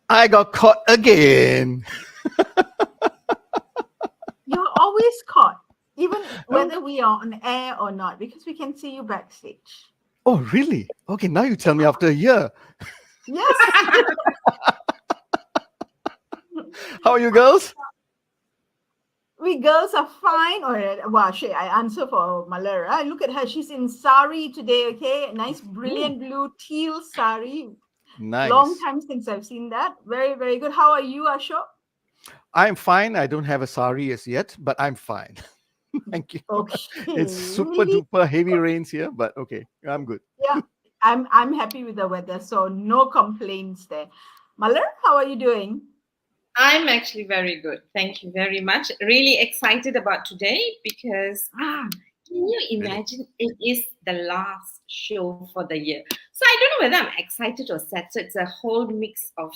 I got caught again. You're always caught, even whether we are on air or not, because we can see you backstage. Oh, really? Okay, now you tell me after a year. Yes. How are you girls? We girls are fine. Or well, I answer for Malar. Look at her. She's in sari today. Okay, nice, brilliant blue teal sari. Nice. Long time since I've seen that. Very, very good. How are you, Ashok? I'm fine. I don't have a sari as yet, but I'm fine. Thank you. Okay. It's super duper heavy rains here, but okay, I'm good. Yeah, I'm happy with the weather, so no complaints there. Malar, how are you doing? I'm actually very good. Thank you very much. Really excited about today because can you imagine it is the last show for the year? So I don't know whether I'm excited or sad. So it's a whole mix of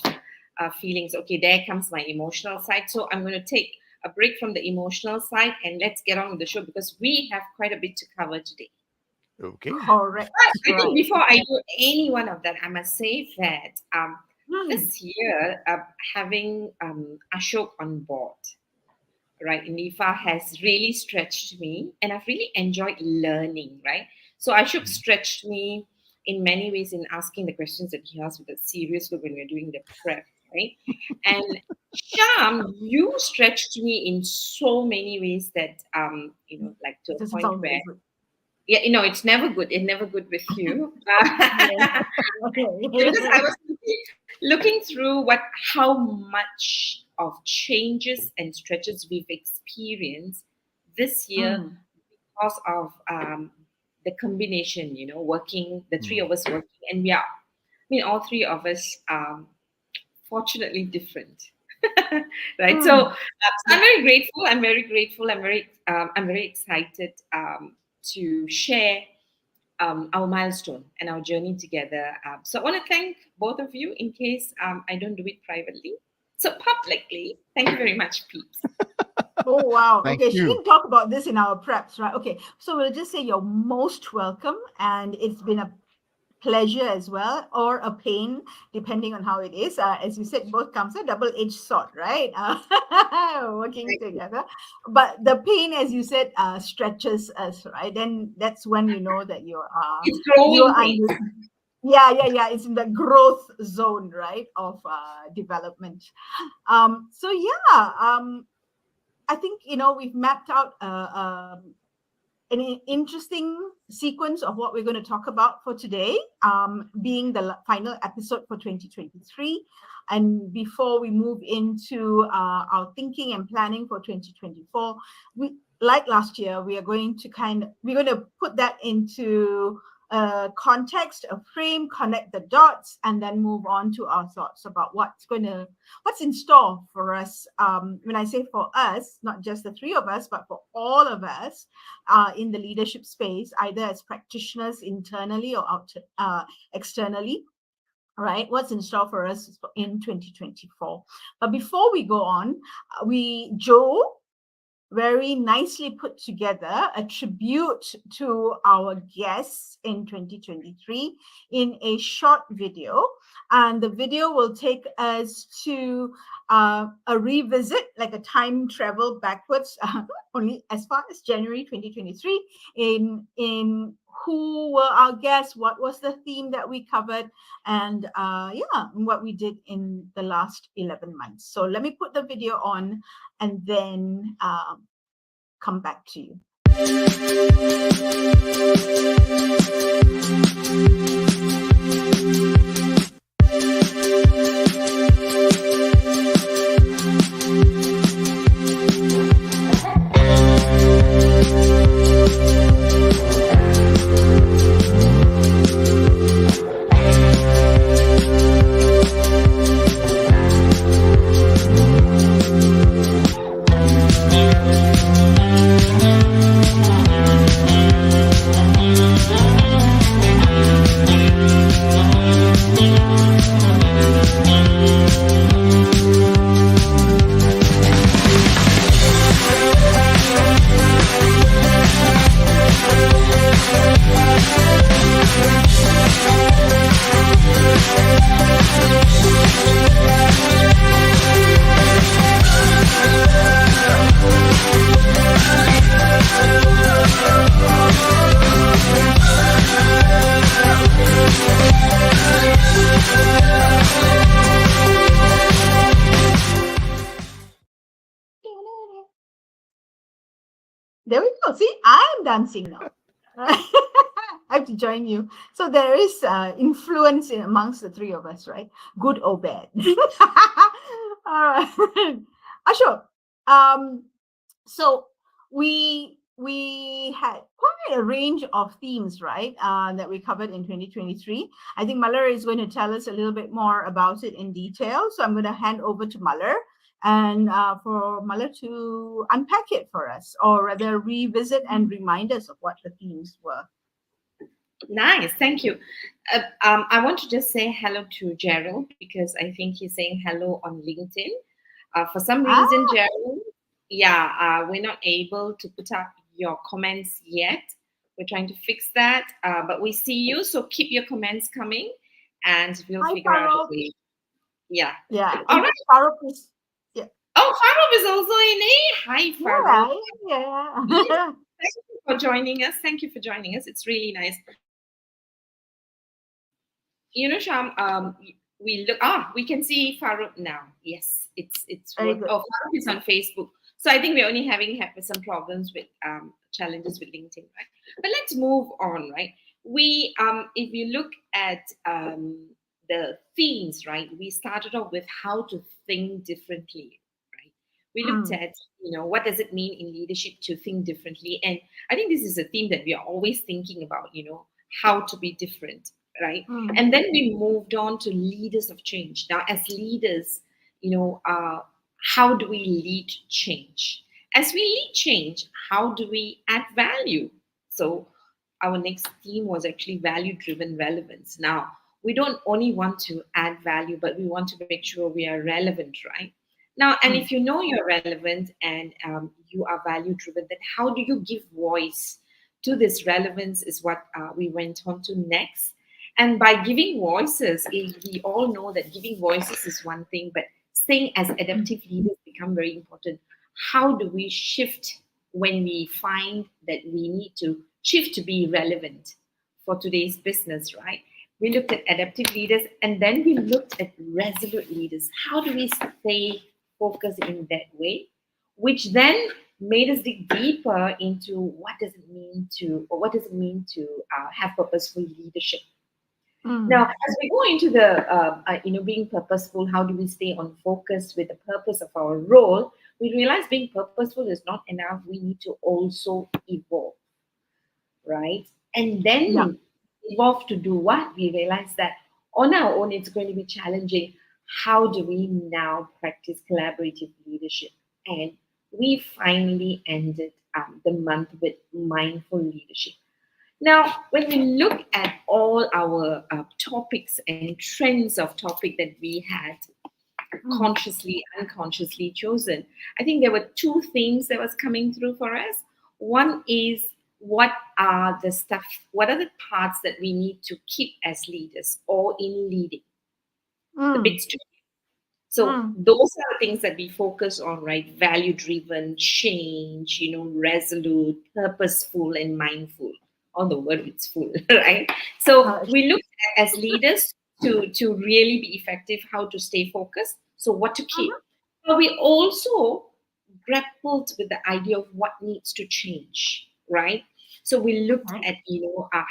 feelings. Okay, there comes my emotional side. So I'm going to take a break from the emotional side and let's get on with the show because we have quite a bit to cover today. Okay. Correct. But I think before I do any one of that, I must say that this year, having Ashok on board, right, Nifa has really stretched me and I've really enjoyed learning, right? So Ashok stretched me in many ways in asking the questions that he asked with a serious look when we were doing the prep, right? And Sham, you stretched me in so many ways that, like to a point where, yeah, it's never good. It's never good with you. Because I was looking through how much of changes and stretches we've experienced this year because of the combination, working, the three of us working, and all three of us fortunately different. Right. So I'm very grateful. I'm very grateful. I'm very excited to share our milestone and our journey together. So I want to thank both of you in case I don't do it privately. So publicly, thank you very much, peeps. Oh, wow. Thank Okay, she you. didn't talk about this in our preps, right? Okay, so we'll just say you're most welcome, and it's been a pleasure as well, or a pain, depending on how it is. As you said, both comes a double-edged sword, right? Working together. But the pain, as you said, stretches us, right? Then that's when you know that you are. It's growing pain. Yeah. It's in the growth zone, right, of development. I think we've mapped out an interesting sequence of what we're going to talk about for today, being the final episode for 2023. And before we move into our thinking and planning for 2024, like last year, we're going to put that into context, a frame, connect the dots, and then move on to our thoughts about what's in store for us. When I say for us, not just the three of us, but for all of us in the leadership space, either as practitioners internally or externally. Right, what's in store for us in 2024. But before we go on, Joe very nicely put together a tribute to our guests in 2023 in a short video. And the video will take us to a revisit, like a time travel backwards, only as far as January 2023, in who were our guests, what was the theme that we covered, and what we did in the last 11 months. So let me put the video on and then come back to you. There we go. See, I'm dancing now. I have to join you. So there is influence amongst the three of us, right? Good or bad. All right. Ashok, so we had quite a range of themes, right, that we covered in 2023. I think Malar is going to tell us a little bit more about it in detail. So I'm going to hand over to Malar and for Malar to unpack it for us, or rather revisit and remind us of what the themes were. Nice, thank you. I want to just say hello to Gerald because I think he's saying hello on LinkedIn. For some reason, Gerald, we're not able to put up your comments yet. We're trying to fix that, but we see you, so keep your comments coming, and we'll figure out a way. Yeah. All right. Farouk is. Oh, Farouk is also in it. Hi, Farouk. Yeah. Thank you for joining us. It's really nice. You know, Sham, we can see Farouk now. Yes, it's Farouk is on Facebook. So I think we're only having some problems with challenges with LinkedIn, right? But let's move on, right? We if you look at the themes, right? We started off with how to think differently, right? We looked at, what does it mean in leadership to think differently? And I think this is a theme that we are always thinking about, how to be different, right? And then we moved on to leaders of change. Now, as leaders, how do we lead change? As we lead change, how do we add value? So our next theme was actually value-driven relevance. Now, we don't only want to add value, but we want to make sure we are relevant, right? Now, and if you know you're relevant and you are value-driven, then how do you give voice to this relevance is what we went on to next. And by giving voices, we all know that giving voices is one thing, but staying as adaptive leaders become very important. How do we shift when we find that we need to shift to be relevant for today's business, right? We looked at adaptive leaders, and then we looked at resolute leaders. How do we stay focused in that way? Which then made us dig deeper into what does it mean to have purposeful leadership. Now, as we go into the being purposeful, how do we stay on focus with the purpose of our role? We realize being purposeful is not enough. We need to also evolve, right? And then evolve to do what? We realize that on our own, it's going to be challenging. How do we now practice collaborative leadership? And we finally ended the month with mindful leadership. Now, when we look at all our topics and trends of topic that we had consciously, unconsciously chosen, I think there were two themes that was coming through for us. One is what are the parts that we need to keep as leaders or in leading? The big story. So those are the things that we focus on, right? Value-driven, change, resolute, purposeful, and mindful. on the word, it's full, right? So we look at, as leaders, to really be effective, how to stay focused, so what to keep. But we also grappled with the idea of what needs to change, right? So we looked at,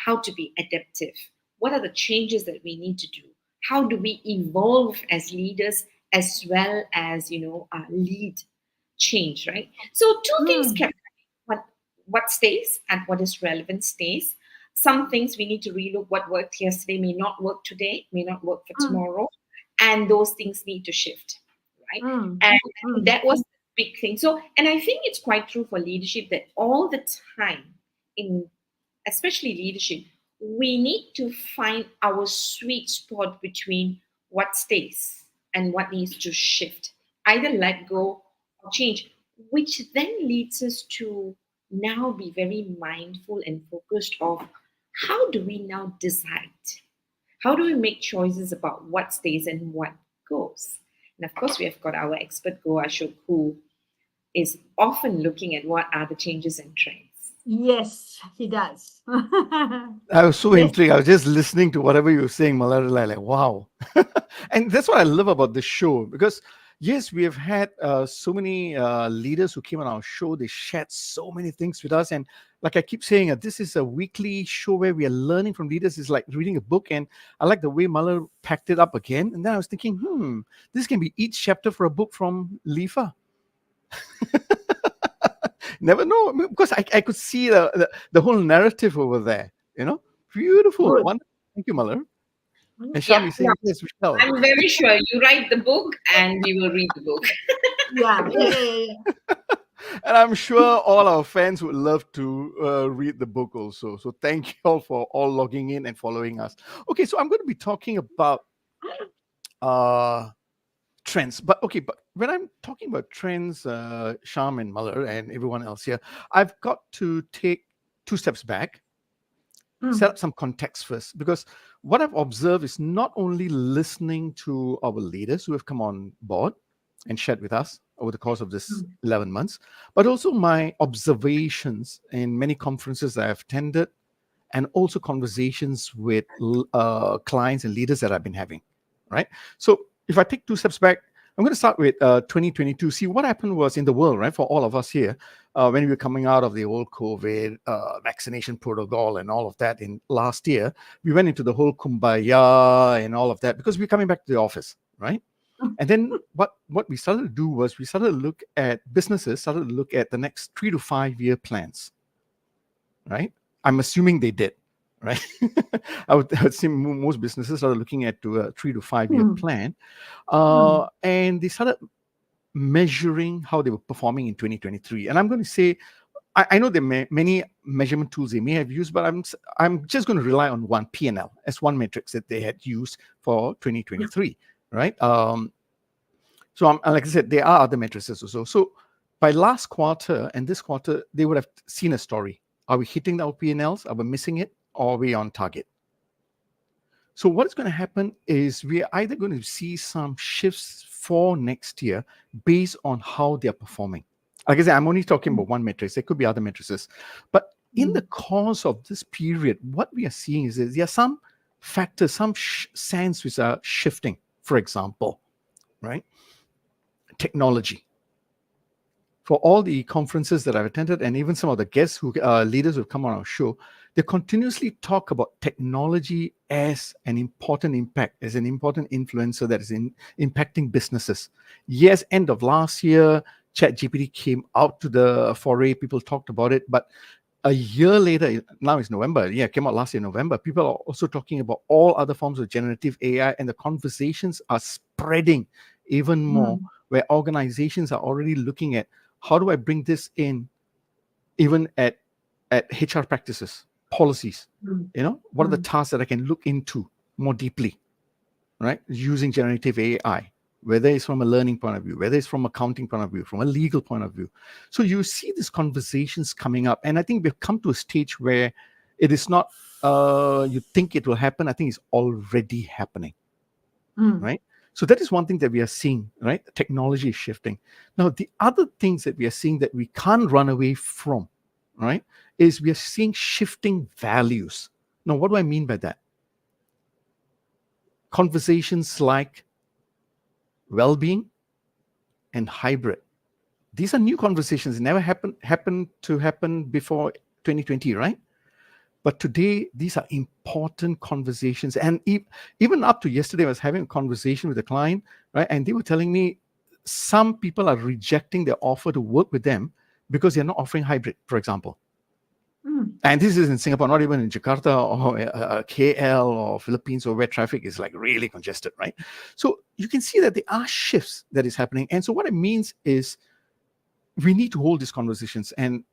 how to be adaptive. What are the changes that we need to do? How do we evolve as leaders as well as, lead change, right? So two things kept coming. What stays and what is relevant stays. Some things we need to relook. What worked yesterday may not work today, may not work for tomorrow, and those things need to shift, right? And that was the big thing. So, and I think it's quite true for leadership that all the time, in especially leadership, we need to find our sweet spot between what stays and what needs to shift, either let go or change, which then leads us to now be very mindful and focused of how do we now decide? How do we make choices about what stays and what goes? And of course, we have got our expert Go Ashok, who is often looking at what are the changes and trends. Yes, he does. I was so intrigued. I was just listening to whatever you were saying, Malar, like, wow. And that's what I love about this show, because yes, we have had so many leaders who came on our show. They shared so many things with us. And like I keep saying, this is a weekly show where we are learning from leaders. It's like reading a book. And I like the way Malar packed it up again. And then I was thinking, this can be each chapter for a book from Lifa. Never know, because I could see the whole narrative over there. Beautiful. Good. Wonderful. Thank you, Malar. And Sharmini saying, yes, we shall. I'm very sure you write the book and we will read the book. Yeah. And I'm sure all our fans would love to read the book also. So thank you all for all logging in and following us. Okay, so I'm going to be talking about trends. But when I'm talking about trends, Sham and Malar and everyone else here, I've got to take 2 steps back, set up some context first, because what I've observed is not only listening to our leaders who have come on board and shared with us over the course of this 11 months, but also my observations in many conferences that I've attended, and also conversations with clients and leaders that I've been having, right? So if I take 2 steps back, I'm going to start with 2022. See, what happened was in the world, right, for all of us here, when we were coming out of the old COVID vaccination protocol and all of that in last year, we went into the whole kumbaya and all of that because we're coming back to the office, right? And then what we started to do was we started to look at businesses, started to look at the next 3 to 5 year plans, right? I'm assuming they did, right? I would say most businesses started looking at a 3 to 5 year plan, and they started measuring how they were performing in 2023. And I'm going to say, I know there are many measurement tools they may have used, but I'm just going to rely on one, P&L, as one metrics that they had used for 2023, right? So like I said, there are other matrices also. So by last quarter and this quarter, they would have seen a story. Are we hitting our P&Ls? Are we missing it? Or are we on target? So what's going to happen is we are either going to see some shifts for next year based on how they're performing. Like I said, I'm only talking about one matrix. There could be other matrices. But in the course of this period, what we are seeing is there are some factors, some sands which are shifting. For example, right? Technology. For all the conferences that I've attended, and even some of the guests leaders who have come on our show, they continuously talk about technology as an important impact, as an important influencer that is impacting businesses. Yes, end of last year, ChatGPT came out to the foray. People talked about it, but a year later, now it's November. Yeah, it came out last year, November. People are also talking about all other forms of generative AI, and the conversations are spreading even more, where organizations are already looking at how do I bring this in, even at HR practices, policies. What are the tasks that I can look into more deeply, right? Using generative AI, whether it's from a learning point of view, whether it's from accounting point of view, from a legal point of view. So you see these conversations coming up. And I think we've come to a stage where it is not, you think it will happen. I think it's already happening, right? So that is one thing that we are seeing, right? Technology is shifting. Now, the other things that we are seeing that we can't run away from, right, is we are seeing shifting values. Now, what do I mean by that? Conversations like well-being and hybrid. These are new conversations. It never happened before 2020, right? But today, these are important conversations. And even up to yesterday, I was having a conversation with a client, right? And they were telling me some people are rejecting their offer to work with them because they're not offering hybrid, for example. And this is in Singapore, not even in Jakarta or KL or Philippines, or where traffic is like really congested, right? So you can see that there are shifts that is happening. And so what it means is we need to hold these conversations, and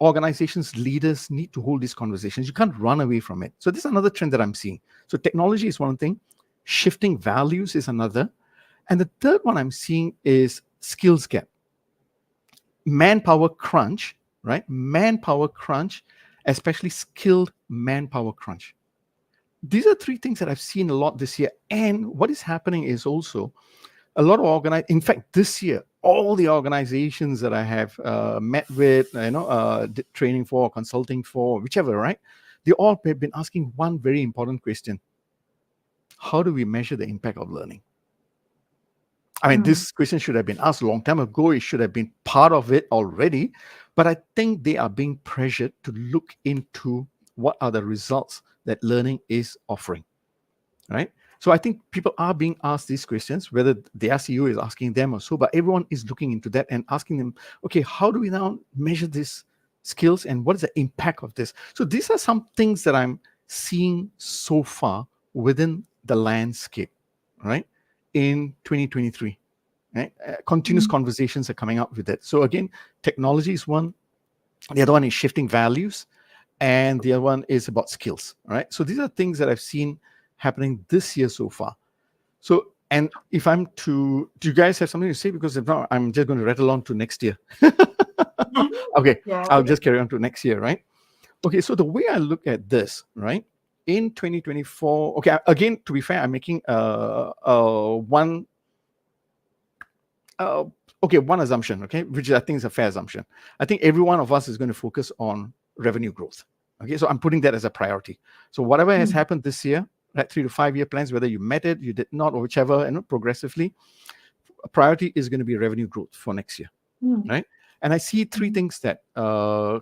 organizations, leaders need to hold these conversations. You can't run away from it. So this is another trend that I'm seeing. So technology is one thing, shifting values is another. And the third one I'm seeing is skills gap. Manpower crunch, right? Manpower crunch, especially skilled manpower crunch. These are three things that I've seen a lot this year. And what is happening is also a lot of in fact, this year, all the organizations that I have met with, training for, consulting for, whichever, right? They all have been asking one very important question. How do we measure the impact of learning? I mean, this question should have been asked a long time ago. It should have been part of it already. But I think they are being pressured to look into what are the results that learning is offering, right? So I think people are being asked these questions, whether their CEO is asking them or so, but everyone is looking into that and asking them, okay, how do we now measure these skills and what is the impact of this? So these are some things that I'm seeing so far within the landscape, right, in 2023. Right? Continuous conversations are coming up with it. So again, technology is one. The other one is shifting values. And the other one is about skills, right? So these are things that I've seen happening this year so far. So, and if I'm to, do you guys have something to say? Because if not, I'm just going to rattle on to next year. Okay, I'll just carry on to next year, right? Okay, so the way I look at this, right, in 2024, okay, again, to be fair, I'm making one assumption, okay, which I think is a fair assumption. I think every one of us is going to focus on revenue growth. Okay, so I'm putting that as a priority. So whatever has happened this year, right, 3 to 5 year plans, whether you met it, you did not, or whichever, and progressively, a priority is going to be revenue growth for next year, right? And I see three things that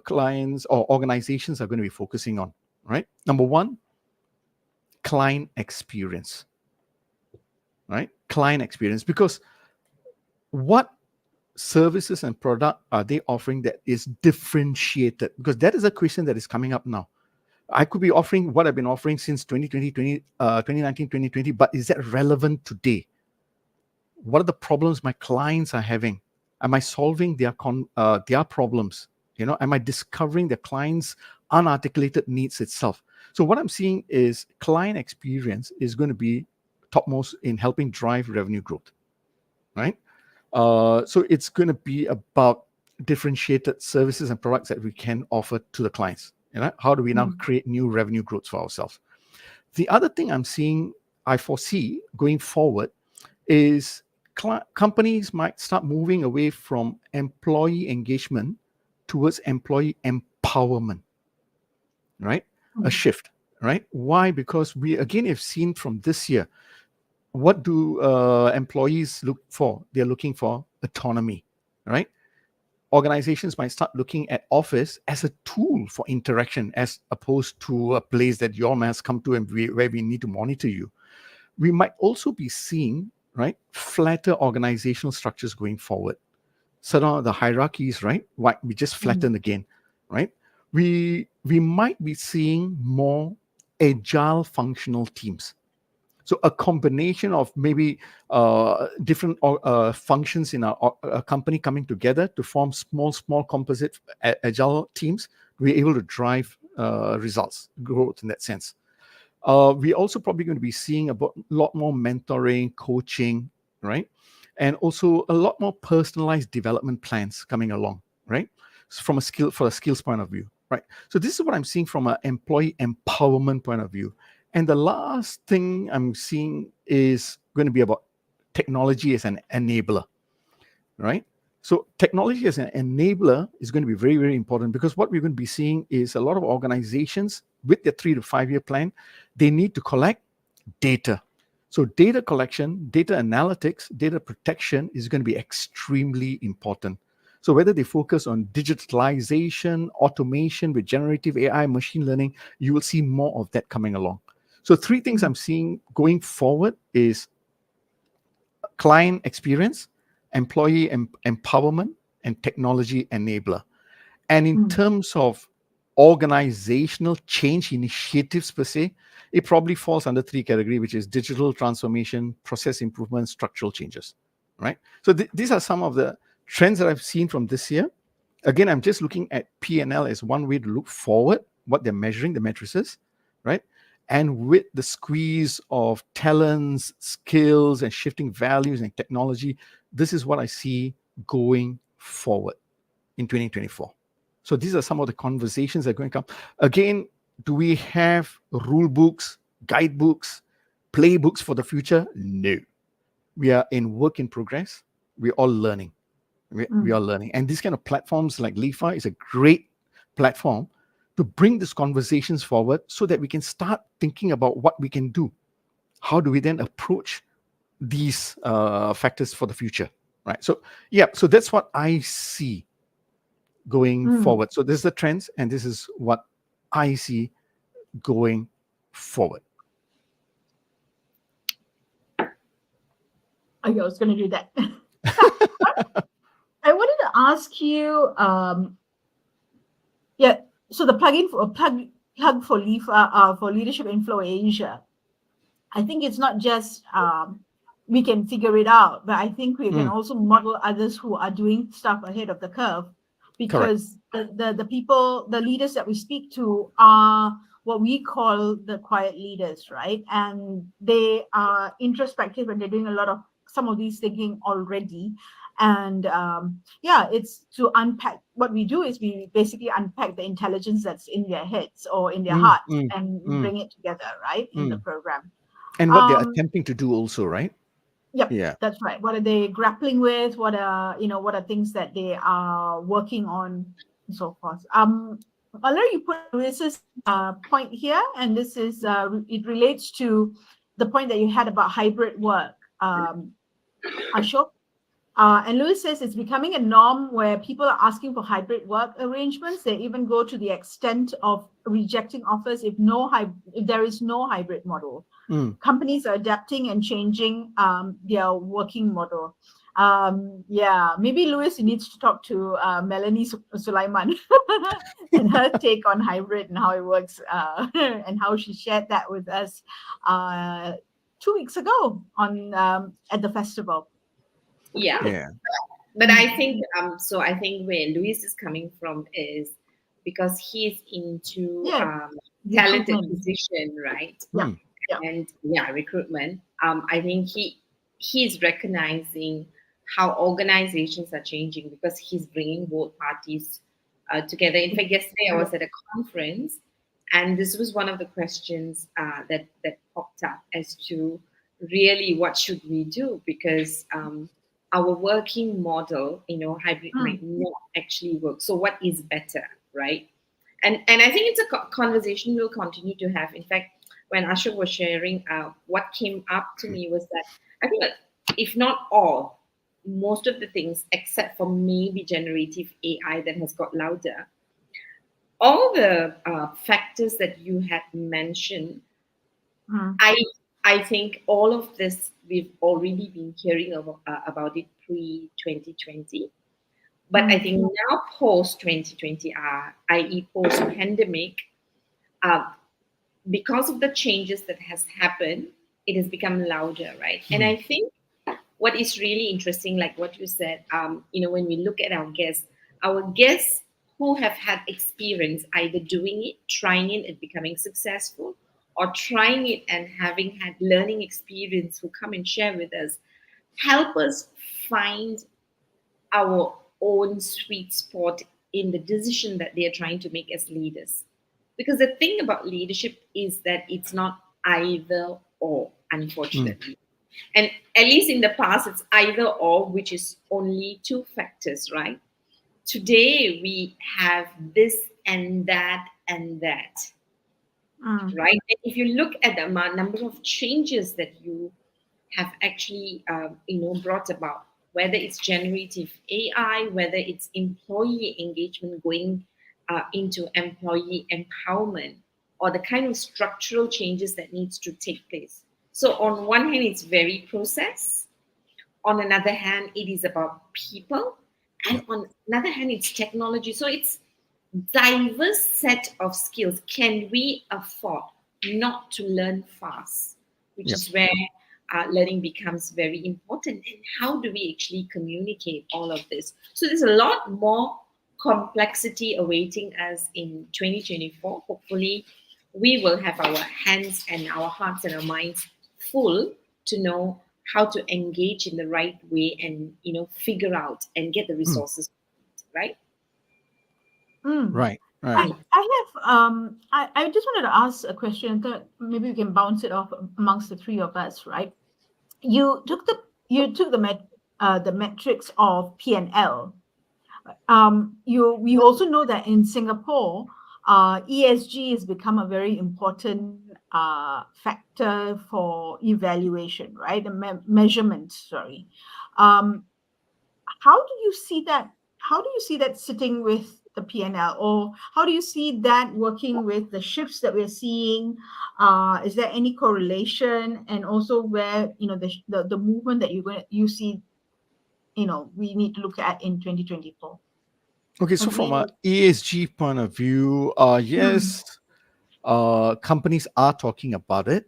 clients or organizations are going to be focusing on, right? Number one, client experience, right? Client experience, because what services and product are they offering that is differentiated? Because that is a question that is coming up now. I could be offering what I've been offering since 2019, 2020, but is that relevant today? What are the problems my clients are having? Am I solving their problems? You know, am I discovering the client's unarticulated needs itself? So what I'm seeing is client experience is going to be topmost in helping drive revenue growth, right? So it's going to be about differentiated services and products that we can offer to the clients. You know, how do we now create new revenue growth for ourselves? The other thing I foresee going forward is companies might start moving away from employee engagement towards employee empowerment, right? A shift, right? Why? Because we, again, have seen from this year, what do employees look for? They're looking for autonomy, right? Organizations might start looking at office as a tool for interaction as opposed to a place that you all must come to and where we need to monitor you. We might also be seeing, right, flatter organizational structures going forward. So now the hierarchies, right, we just flatten again, right? We might be seeing more agile functional teams. So a combination of maybe different functions in a company coming together to form small composite agile teams to be able to drive results, growth in that sense. We're also probably going to be seeing a lot more mentoring, coaching, right? And also a lot more personalized development plans coming along, right? For a skills point of view, right? So this is what I'm seeing from an employee empowerment point of view. And the last thing I'm seeing is going to be about technology as an enabler, right? So technology as an enabler is going to be very, very important, because what we're going to be seeing is a lot of organizations with their 3 to 5 year plan, they need to collect data. So data collection, data analytics, data protection is going to be extremely important. So whether they focus on digitalization, automation with generative AI, machine learning, you will see more of that coming along. So 3 things I'm seeing going forward is client experience, employee empowerment, and technology enabler. And in terms of organizational change initiatives per se, it probably falls under 3 categories, which is digital transformation, process improvement, structural changes, right? So these are some of the trends that I've seen from this year. Again, I'm just looking at P&L as one way to look forward, what they're measuring, the matrices, right? And with the squeeze of talents, skills, and shifting values and technology, this is what I see going forward in 2024. So these are some of the conversations that are going to come. Again, do we have rule books, guidebooks, playbooks for the future? No. We are in work in progress. We're all learning. We are learning. And these kind of platforms like LIFA is a great platform to bring these conversations forward so that we can start thinking about what we can do. How do we then approach these factors for the future, right? So, yeah, so that's what I see going forward. So this is the trends, and this is what I see going forward. Okay, I was going to do that. I wanted to ask you, so the plug for Leadership Inflow Asia. I think it's not just we can figure it out, but I think we can also model others who are doing stuff ahead of the curve, because the people, the leaders that we speak to are what we call the quiet leaders, right? And they are introspective, and they're doing a lot of some of these thinking already. And it's to unpack. What we do is we basically unpack the intelligence that's in their heads or in their hearts and bring it together, right, in the program. And what they're attempting to do also, right? Yep, yeah, that's right. What are they grappling with? What are things that they are working on, and so forth. Malar, you put Lewis's point here, and this is it relates to the point that you had about hybrid work, Ashok. And Lewis says it's becoming a norm where people are asking for hybrid work arrangements. They even go to the extent of rejecting offers if there is no hybrid model. Companies are adapting and changing their working model. Maybe Lewis needs to talk to Melanie Sulaiman and her take on hybrid and how it works, and how she shared that with us 2 weeks ago on at the festival. Yeah. But I think I think where Luis is coming from is because he's into talent acquisition, right? And recruitment. I think he's recognizing how organizations are changing because he's bringing both parties together. In fact, yesterday I was at a conference, and this was one of the questions that popped up as to really what should we do, because our working model, hybrid might not actually work. So what is better, right? And I think it's a conversation we'll continue to have. In fact, when Ashok was sharing, what came up to me was that I think that if not all, most of the things, except for maybe generative AI that has got louder, all the factors that you had mentioned, I think all of this we've already been hearing about it pre-2020. But I think now post-2020, i.e. post-pandemic, because of the changes that has happened, it has become louder, right? And I think what is really interesting, like what you said, when we look at our guests who have had experience either doing it, trying it and becoming successful, or trying it and having had learning experience who come and share with us, help us find our own sweet spot in the decision that they are trying to make as leaders. Because the thing about leadership is that it's not either or, unfortunately. And at least in the past, it's either or, which is only two factors, right? Today, we have this and that and that, right? And if you look at the number of changes that you have actually, brought about, whether it's generative AI, whether it's employee engagement going into employee empowerment, or the kind of structural changes that needs to take place. So on one hand, it's very process. On another hand, it is about people. And on another hand, it's technology. So it's diverse set of skills. Can we afford not to learn fast? Which Yep. is where learning becomes very important. And how do we actually communicate all of this? So there's a lot more complexity awaiting us in 2024. Hopefully, we will have our hands and our hearts and our minds full to know how to engage in the right way and figure out and get the resources, right? Right. I I just wanted to ask a question that maybe we can bounce it off amongst the three of us, right? You took the metrics of P&L. We also know that in Singapore, ESG has become a very important factor for evaluation, right? The measurement. Sorry. How do you see that? How do you see that sitting with the P&L, or how do you see that working with the shifts that we're seeing? Is there any correlation, and also where the movement that you see, we need to look at in 2024? Okay, so from a ESG point of view, yes, companies are talking about it,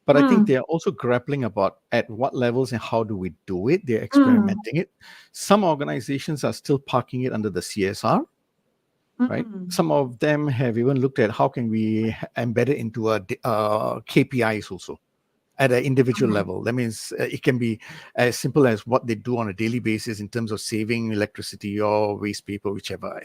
but I think they're also grappling about at what levels and how do we do it. They're experimenting it. Some organizations are still parking it under the CSR, right? Some of them have even looked at how can we embed it into a KPIs also at an individual level. That means it can be as simple as what they do on a daily basis in terms of saving electricity or waste paper, whichever,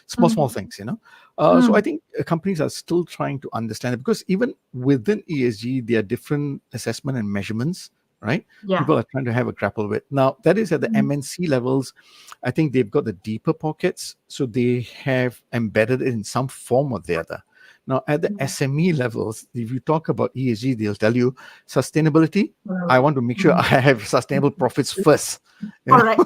small things, So I think companies are still trying to understand it, because even within ESG, there are different assessment and measurements, right? Yeah. People are trying to have a grapple with. Now, that is at the MNC levels. I think they've got the deeper pockets, so they have embedded it in some form or the other. Now, at the SME levels, if you talk about ESG, they'll tell you sustainability. I want to make sure I have sustainable profits first. All right.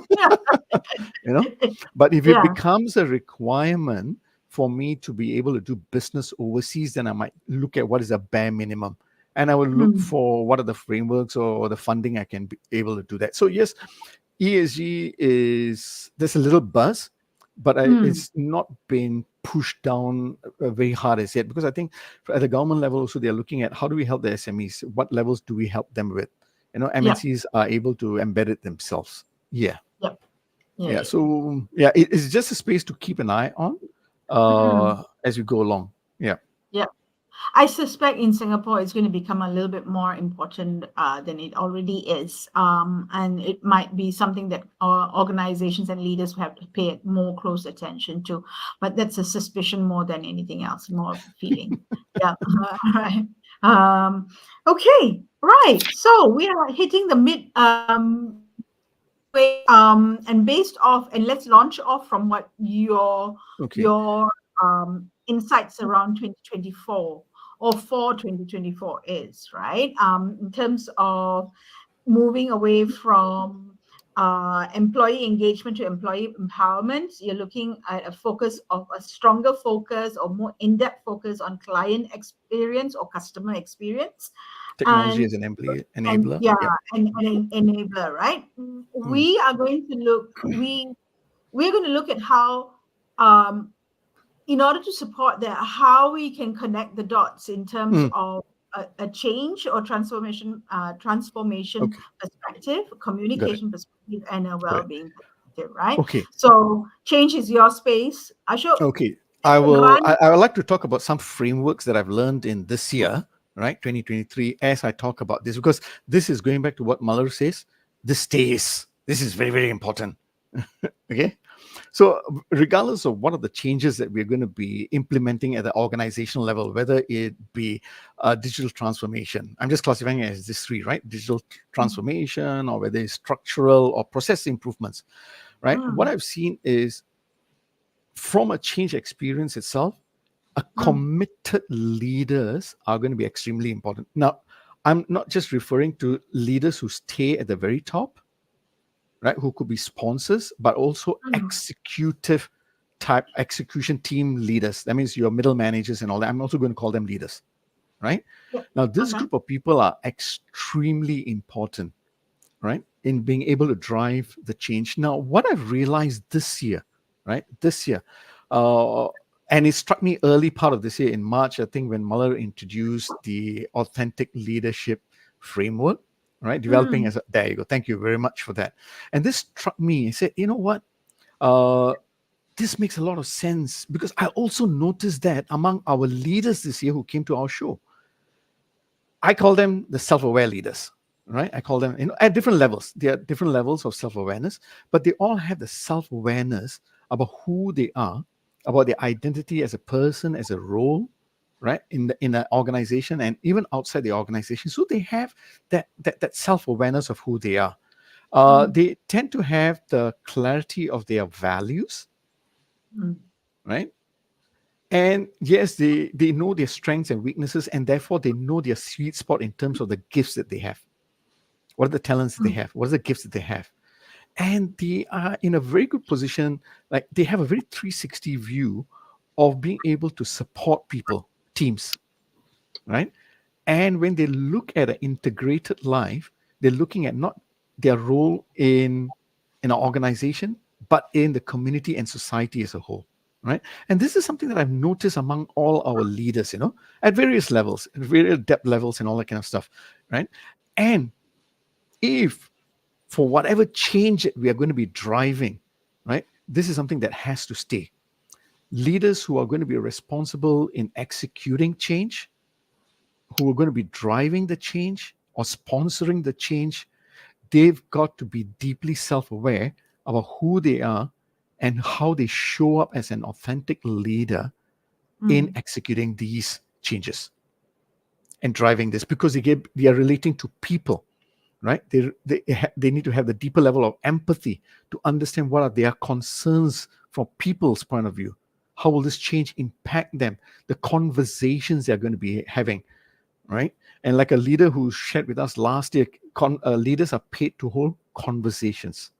But if it becomes a requirement for me to be able to do business overseas, then I might look at what is a bare minimum. And I will look for what are the frameworks or the funding I can be able to do that. So yes, ESG there's a little buzz, but it's not been pushed down very hard as yet, because I think at the government level also they're looking at how do we help the SMEs? What levels do we help them with? MNCs are able to embed it themselves. Yeah. So it's just a space to keep an eye on as we go along. Yeah. I suspect in Singapore it's going to become a little bit more important than it already is. And it might be something that organizations and leaders have to pay more close attention to. But that's a suspicion more than anything else, more of a feeling. Right. Okay, right. So we are hitting the mid way, and based off, and let's launch off from what your insights around 2024 or for 2024 is, right? In terms of moving away from employee engagement to employee empowerment, you're looking at a stronger focus or more in-depth focus on client experience or customer experience. Technology as an enabler. And an enabler, right? We are going to look at how, in order to support that, how we can connect the dots in terms of a change or transformation perspective, communication perspective, and a well-being perspective, right? Okay. So change is your space. Ashok. Okay. I would like to talk about some frameworks that I've learned in this year, right, 2023, as I talk about this, because this is going back to what Malar says. This is very, very important. Okay. So regardless of what are the changes that we're going to be implementing at the organizational level, whether it be digital transformation, I'm just classifying it as these three, right? Digital transformation, or whether it's structural or process improvements, right? What I've seen is from a change experience itself, a committed leaders are going to be extremely important. Now, I'm not just referring to leaders who stay at the very top, right, who could be sponsors, but also execution team leaders. That means your middle managers and all that. I'm also going to call them leaders, right? Yeah. Now, this group of people are extremely important, right, in being able to drive the change. Now, what I've realized this year, right, and it struck me early part of this year in March, I think, when Malar introduced the authentic leadership framework, right? Developing as a, there you go. Thank you very much for that. And this struck me. I said, you know what? This makes a lot of sense, because I also noticed that among our leaders this year who came to our show, I call them the self-aware leaders, right? I call them, at different levels. There are different levels of self-awareness, but they all have the self-awareness about who they are, about their identity as a person, as a role, right, in an organization and even outside the organization. So they have that self-awareness of who they are. They tend to have the clarity of their values, right? And yes, they know their strengths and weaknesses, and therefore they know their sweet spot in terms of the gifts that they have. What are the talents that they have? What are the gifts that they have? And they are in a very good position. Like, they have a very 360 view of being able to support people, teams, right? And when they look at an integrated life, they're looking at not their role in an organization, but in the community and society as a whole, right? And this is something that I've noticed among all our leaders, at various levels, at various depth levels and all that kind of stuff, right? And if for whatever change that we are going to be driving, right, this is something that has to stay. Leaders who are going to be responsible in executing change, who are going to be driving the change or sponsoring the change, they've got to be deeply self-aware about who they are and how they show up as an authentic leader in executing these changes and driving this, because they are relating to people, right? They need to have the deeper level of empathy to understand what are their concerns from people's point of view. How will this change impact them? The conversations they're going to be having, right? And like a leader who shared with us last year, leaders are paid to hold conversations,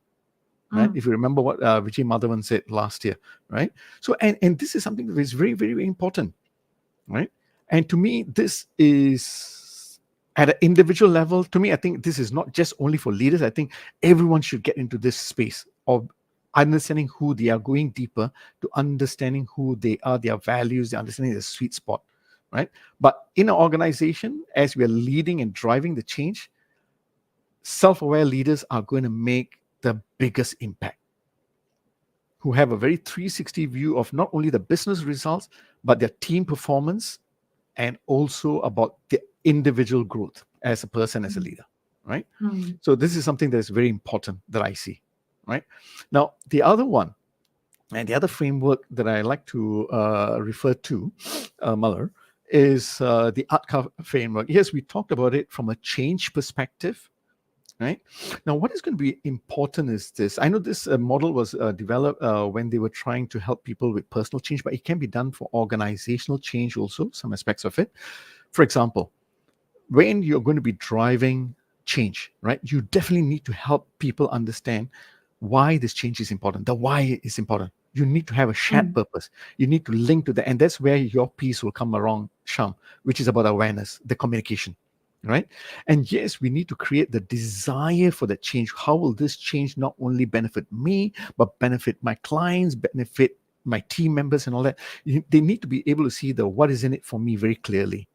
right? If you remember what Vijay Madhavan said last year, right? So, and this is something that is very, very, very important, right? And to me, this is at an individual level. To me, I think this is not just only for leaders. I think everyone should get into this space of understanding who they are, going deeper to understanding who they are, their values, their understanding their sweet spot, right? But in an organization, as we are leading and driving the change, self-aware leaders are going to make the biggest impact, who have a very 360 view of not only the business results, but their team performance, and also about the individual growth as a person, as a leader, right? So this is something that is very important that I see, right? Now, the other one, and the other framework that I like to refer to, Malar, is the ADKAR framework. Yes, we talked about it from a change perspective, right? Now, what is going to be important is this. I know this model was developed when they were trying to help people with personal change, but it can be done for organizational change also, some aspects of it. For example, when you're going to be driving change, right, you definitely need to help people understand why this change is important. The why is important. You need to have a shared purpose. You need to link to that. And that's where your piece will come along, Sham, which is about awareness, the communication, right? And yes, we need to create the desire for the change. How will this change not only benefit me, but benefit my clients, benefit my team members and all that? They need to be able to see the what is in it for me very clearly.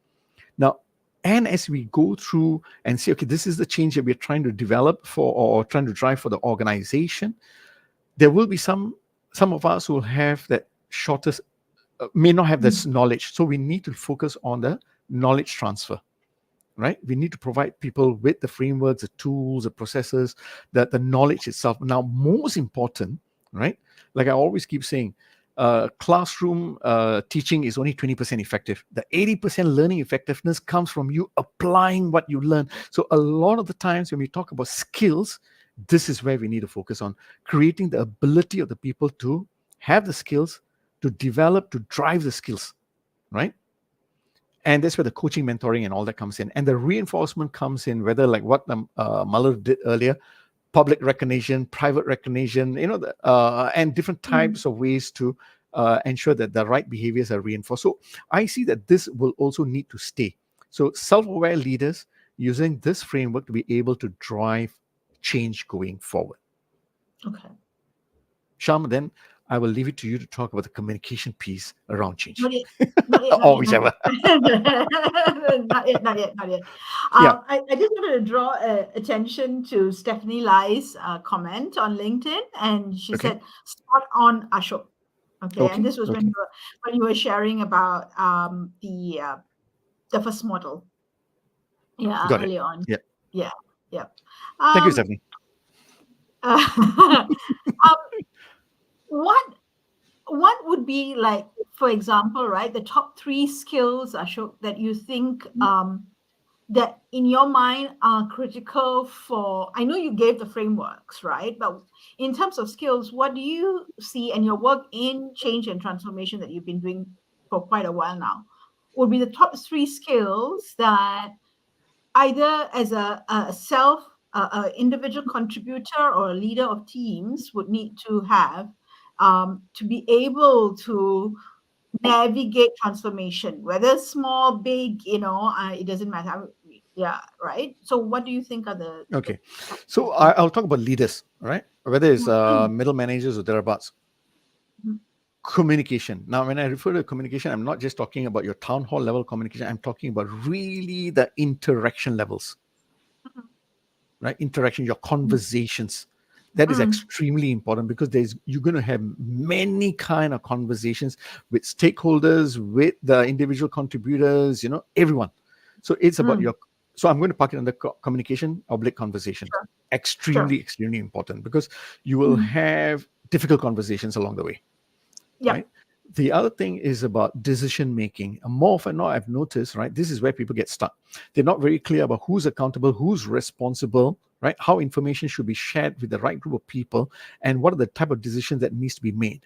Now, and as we go through and say, okay, this is the change that we're trying to develop for or trying to drive for the organization, there will be some of us who will have that shortest, may not have this knowledge. So we need to focus on the knowledge transfer, right? We need to provide people with the frameworks, the tools, the processes, the knowledge itself. Now, most important, right? Like I always keep saying, classroom teaching is only 20% effective. The 80% learning effectiveness comes from you applying what you learn. So a lot of the times when we talk about skills, this is where we need to focus on creating the ability of the people to have the skills, to develop, to drive the skills, right? And that's where the coaching, mentoring, and all that comes in. And the reinforcement comes in, whether like what Malar did earlier, public recognition, private recognition, and different types of ways to ensure that the right behaviors are reinforced. So I see that this will also need to stay. So self-aware leaders using this framework to be able to drive change going forward. Okay. Sharma, then I will leave it to you to talk about the communication piece around change. Not yet, not yet, Or whichever. not yet. Yeah. I just wanted to draw attention to Stephanie Lai's comment on LinkedIn, and she Okay. said, "Spot on, Ashok." Okay, and this was Okay. when you were sharing about the first model, Got it. earlier on. Yeah. Yeah. Thank you, Stephanie. What would be, like, for example, right, the top 3 skills, Ashok, that you think that in your mind are critical for, I know you gave the frameworks, right? But in terms of skills, what do you see in your work in change and transformation that you've been doing for quite a while now, would be the top 3 skills that either as a individual contributor or a leader of teams would need to have to be able to navigate transformation, whether small, big, it doesn't matter. Yeah, right. So what do you think are the Okay. So I'll talk about leaders, right? Whether it's middle managers or thereabouts. Communication. Now, when I refer to communication, I'm not just talking about your town hall level communication. I'm talking about really the interaction levels, right? Interaction, your conversations. That is extremely important, because you're going to have many kind of conversations with stakeholders, with the individual contributors, everyone. So it's about so I'm going to park it under communication / conversation. Sure. Extremely important, because you will have difficult conversations along the way. Yep. Right? The other thing is about decision making. More often than not, I've noticed, right, this is where people get stuck. They're not very clear about who's accountable, who's responsible, right? How information should be shared with the right group of people, and what are the type of decisions that needs to be made,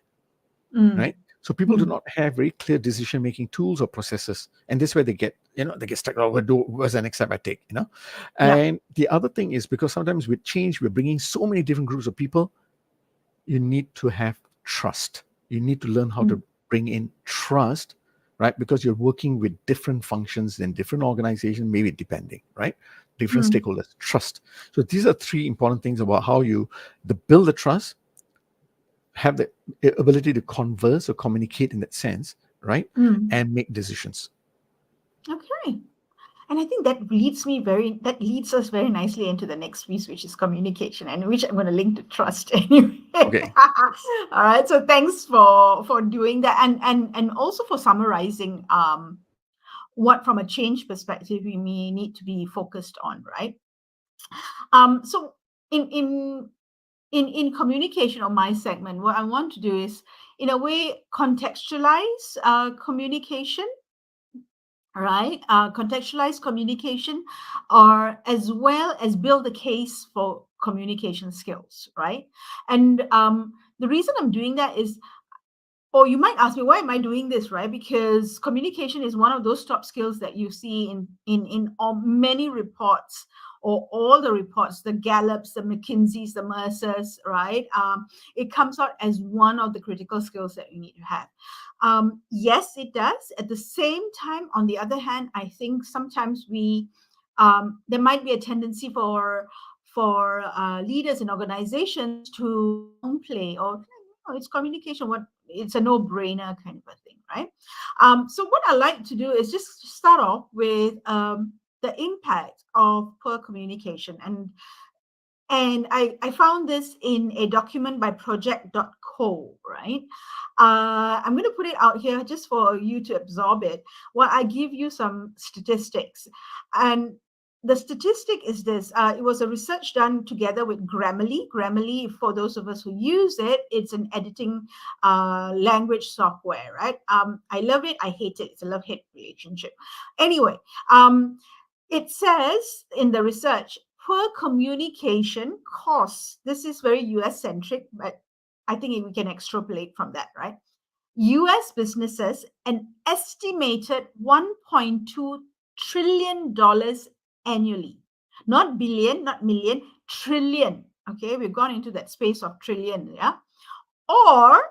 right? So people do not have very clear decision making tools or processes, and this is where they get stuck. Oh, what's the next step I take? And the other thing is, because sometimes with change, we're bringing so many different groups of people. You need to have trust. You need to learn how to bring in trust, right? Because you're working with different functions in different organizations, maybe depending, right? Different stakeholders. Trust. So these are 3 important things about how you build the trust, have the ability to converse or communicate in that sense, right? And make decisions. Okay. And I think that leads us very nicely into the next piece, which is communication, and which I'm going to link to trust anyway. Okay. All right. So thanks for doing that, and also for summarizing what, from a change perspective, we may need to be focused on, right? So in communication, on my segment, what I want to do is, in a way, contextualize communication. Right, contextualize communication, or as well as build a case for communication skills, right? And the reason I'm doing that is, or you might ask me, why am I doing this, right? Because communication is one of those top skills that you see in many reports, or all the reports, the Gallups, the McKinseys, the Mercers, right? It comes out as one of the critical skills that you need to have. Yes, it does. At the same time, on the other hand, I think sometimes there might be a tendency for leaders in organizations to downplay, or it's communication. It's a no-brainer kind of a thing, right? So what I like to do is just start off with the impact of poor communication, and I found this in a document by project.co, right? I'm going to put it out here just for you to absorb it, while I give you some statistics. And the statistic is this. It was a research done together with Grammarly. Grammarly, for those of us who use it, it's an editing language software, right? I love it. I hate it. It's a love-hate relationship. Anyway, it says in the research, poor communication costs. This is very US-centric, but I think we can extrapolate from that, right? US businesses an estimated $1.2 trillion annually. Not billion, not million, trillion. Okay, we've gone into that space of trillion, yeah? Or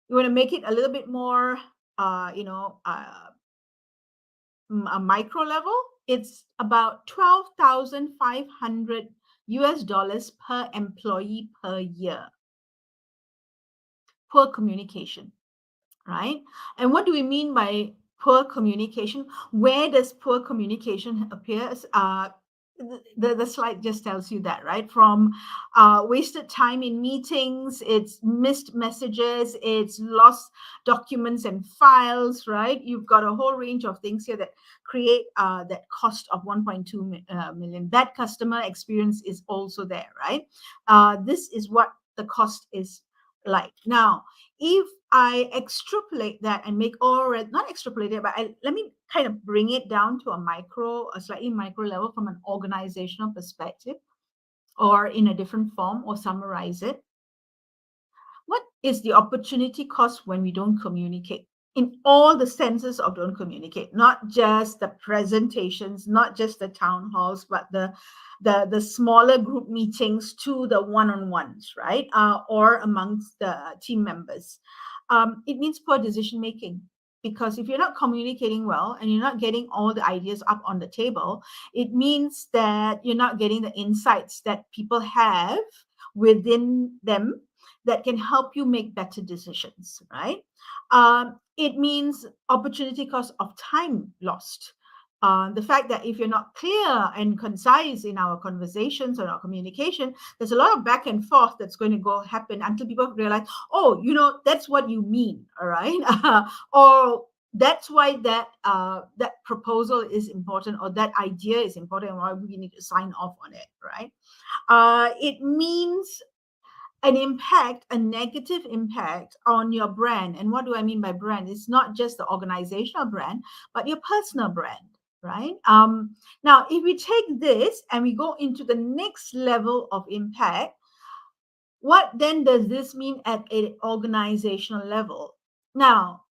you want to make it a little bit more, a micro level, it's about 12,500 US dollars per employee per year. Poor communication. Right? And what do we mean by poor communication? Where does poor communication appear? The slide just tells you that, right? From wasted time in meetings, it's missed messages, it's lost documents and files, right? You've got a whole range of things here that create that cost of 1.2 million. That customer experience is also there, right? This is what the cost is like. Now, if I extrapolate that and make, or not extrapolate it, but let me kind of bring it down to a slightly micro level from an organizational perspective, or in a different form, or summarize it. What is the opportunity cost when we don't communicate? In all the senses of don't communicate, not just the presentations, not just the town halls, but the smaller group meetings to the one-on-ones, right? Or amongst the team members. It means poor decision making, because if you're not communicating well and you're not getting all the ideas up on the table, it means that you're not getting the insights that people have within them that can help you make better decisions, right? It means opportunity cost of time lost. The fact that if you're not clear and concise in our conversations or our communication, there's a lot of back and forth that's going to go happen until people realize, oh, that's what you mean, all right? Or that's why that proposal is important, or that idea is important, and why we need to sign off on it, right? It means a negative impact on your brand. And what do I mean by brand? It's not just the organizational brand, but your personal brand, right? Now, if we take this and we go into the next level of impact, what then does this mean at an organizational level? Now,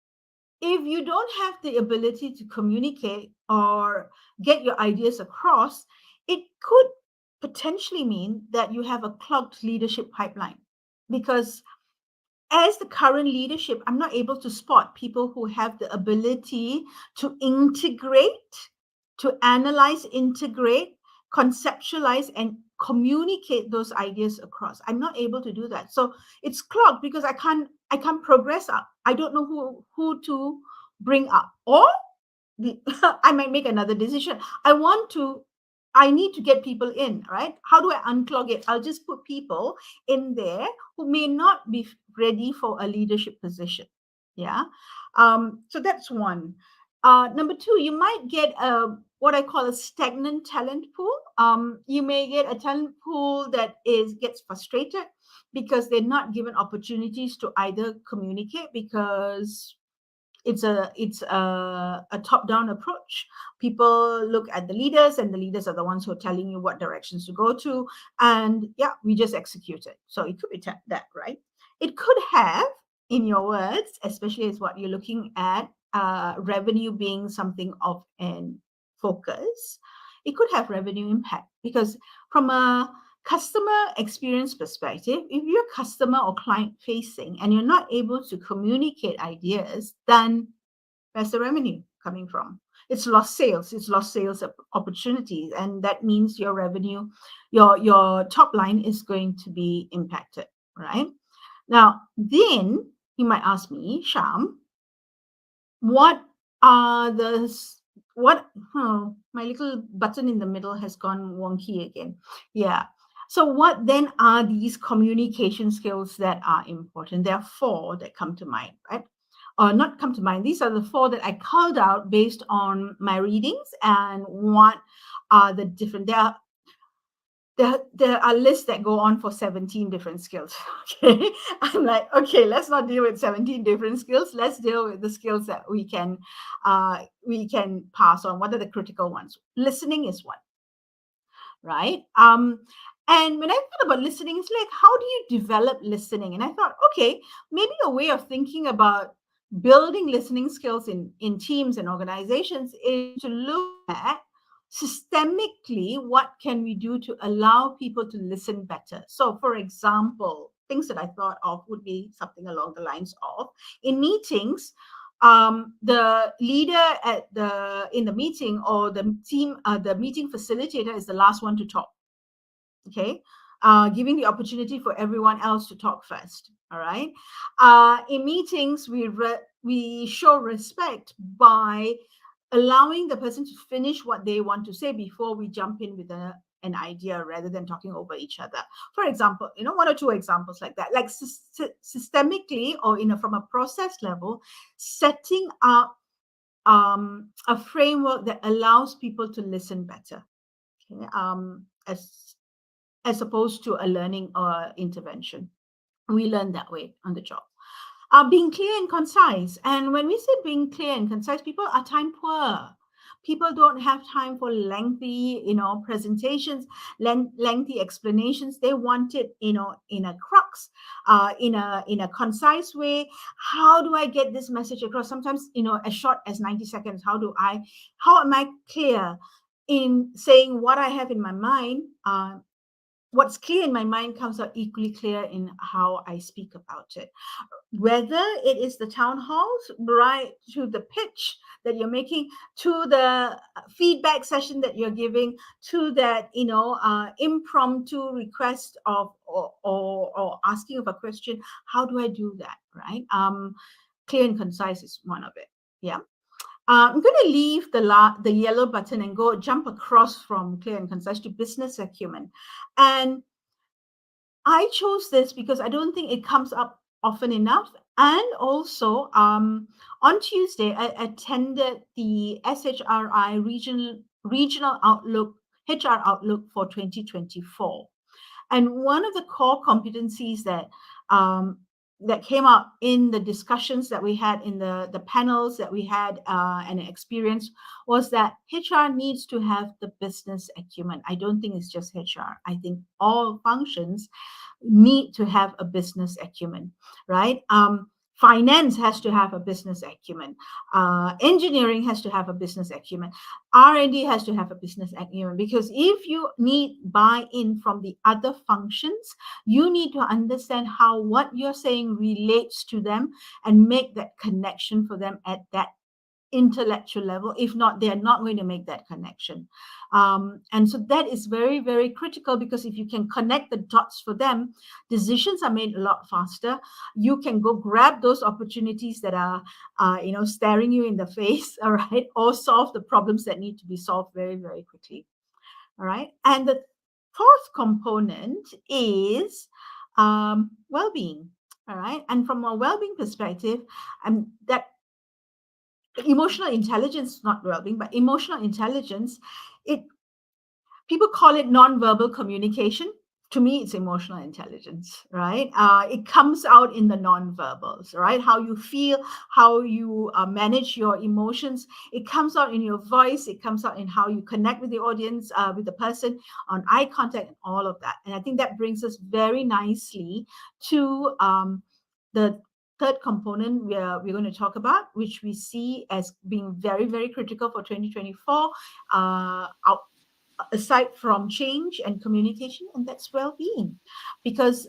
if you don't have the ability to communicate or get your ideas across, it could potentially mean that you have a clogged leadership pipeline, because as the current leadership, I'm not able to spot people who have the ability to integrate, to analyze, integrate, conceptualize, and communicate those ideas across. I'm not able to do that. So it's clogged because I can't progress up. I don't know who to bring up. Or I might make another decision. I need to get people in, right? How do I unclog it? I'll just put people in there who may not be ready for a leadership position. Yeah. So that's one. Number two, you might get what I call a stagnant talent pool. You may get a talent pool that gets frustrated because they're not given opportunities to either communicate, because it's a top-down approach. People look at the leaders, and the leaders are the ones who are telling you what directions to go to, and yeah, we just execute it. So it could be that, right? It could have, in your words, especially as what you're looking at, revenue being something of an focus, it could have revenue impact, because from a customer experience perspective, if you're customer or client facing and you're not able to communicate ideas, then where's the revenue coming from? It's lost sales. It's lost sales opportunities, and that means your revenue, your top line is going to be impacted, right? Now, then you might ask me, Sham, what are my little button in the middle has gone wonky again. Yeah. So what then are these communication skills that are important? There are four that come to mind, right? not come to mind. These are the 4 that I called out based on my readings and what are the different. There are lists that go on for 17 different skills. Okay, I'm like, okay, let's not deal with 17 different skills. Let's deal with the skills that we can pass on. What are the critical ones? Listening is one, right? And when I thought about listening, it's like, how do you develop listening? And I thought, okay, maybe a way of thinking about building listening skills in teams and organizations is to look at systemically what can we do to allow people to listen better. So, for example, things that I thought of would be something along the lines of, in meetings, the leader in the meeting, or the team, the meeting facilitator, is the last one to talk. Okay, giving the opportunity for everyone else to talk first. All right. In meetings, we show respect by allowing the person to finish what they want to say before we jump in with an idea, rather than talking over each other. For example, 1 or 2 examples like that, like systemically, or from a process level, setting up a framework that allows people to listen better. Okay, as opposed to a learning or intervention. We learn that way on the job. Being clear and concise. And when we say being clear and concise, people are time poor. People don't have time for lengthy, presentations, lengthy explanations. They want it, in a crux, in a concise way. How do I get this message across? Sometimes, as short as 90 seconds. How am I clear in saying what I have in my mind? What's clear in my mind comes out equally clear in how I speak about it. Whether it is the town halls, right to the pitch that you're making, to the feedback session that you're giving, to that, impromptu request of or asking of a question. How do I do that, right? Clear and concise is one of it. Yeah. I'm going to leave the yellow button and jump across from clear and concise to business acumen. And I chose this because I don't think it comes up often enough. And also, on Tuesday, I attended the SHRI regional outlook, HR outlook for 2024. And one of the core competencies that came up in the discussions that we had, in the panels that we had and experience, was that HR needs to have the business acumen. I don't think it's just HR. I think all functions need to have a business acumen, right? Finance has to have a business acumen. Engineering has to have a business acumen. R&D has to have a business acumen, because if you need buy-in from the other functions, you need to understand how what you're saying relates to them and make that connection for them at that intellectual level. If not, they're not going to make that connection. And so that is very, very critical, because if you can connect the dots for them, decisions are made a lot faster. You can go grab those opportunities that are, staring you in the face, all right, or solve the problems that need to be solved very, very quickly. All right. And the 4th component is well-being. All right. And from a well-being perspective, that emotional intelligence, not well-being, but emotional intelligence, people call it non-verbal communication. To me, it's emotional intelligence, right? It comes out in the non-verbals, right? How you feel, how you manage your emotions. It comes out in your voice. It comes out in how you connect with the audience, with the person, on eye contact, and all of that. And I think that brings us very nicely to the 3rd component we're going to talk about, which we see as being very, very critical for 2024, aside from change and communication, and that's well-being. Because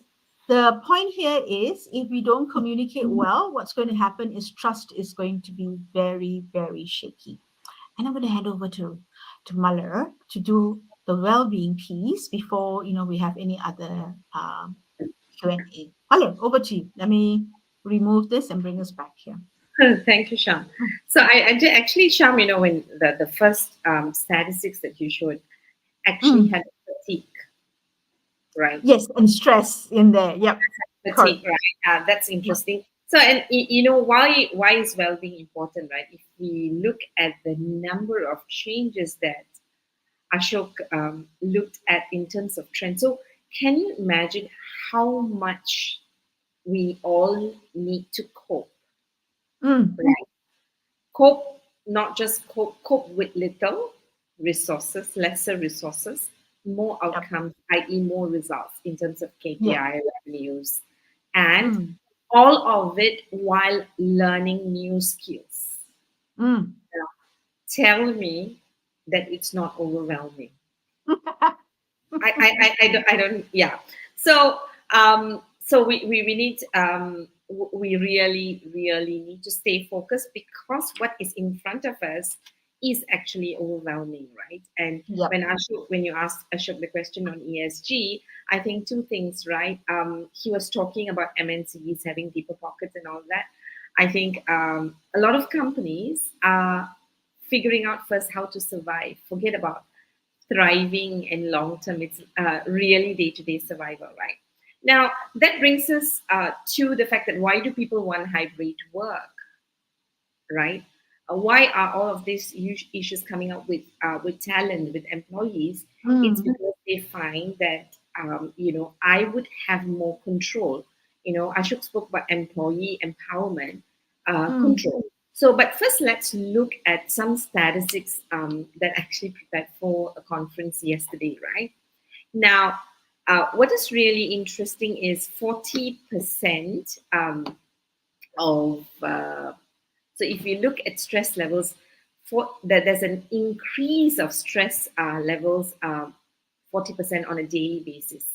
the point here is, if we don't communicate well, what's going to happen is trust is going to be very, very shaky. And I'm going to hand over to Malar to do the well-being piece before we have any other Q&A. Malar, over to you. Let me remove this and bring us back here. Thank you, Sham. So I did actually, Sham, when the first statistics that you showed actually had fatigue, right? Yes, and stress in there. Yep. Fatigue, right? That's interesting. So, and you know, why is well-being important, right? If we look at the number of changes that Ashok looked at in terms of trends, so can you imagine how much we all need to cope, right? Cope, not just cope with little resources, lesser resources, more outcomes, i.e., more results in terms of KPI revenues, and all of it while learning new skills. Now, tell me that it's not overwhelming. I don't, yeah. So, we need, we really need to stay focused, because what is in front of us is actually overwhelming, right? And when you asked Ashok the question on ESG, I think two things, right? He was talking about MNCs having deeper pockets and all that. I think a lot of companies are figuring out first how to survive. Forget about thriving and long term. It's really day-to-day survival, right? Now, that brings us to the fact that why do people want hybrid work, right? Why are all of these issues coming up with talent, with employees? It's because they find that I would have more control. Ashok spoke about employee empowerment, control. So, but first, let's look at some statistics that actually prepared for a conference yesterday, right? Now, what is really interesting is 40% of so if you look at stress levels, there's an increase of stress levels 40% on a daily basis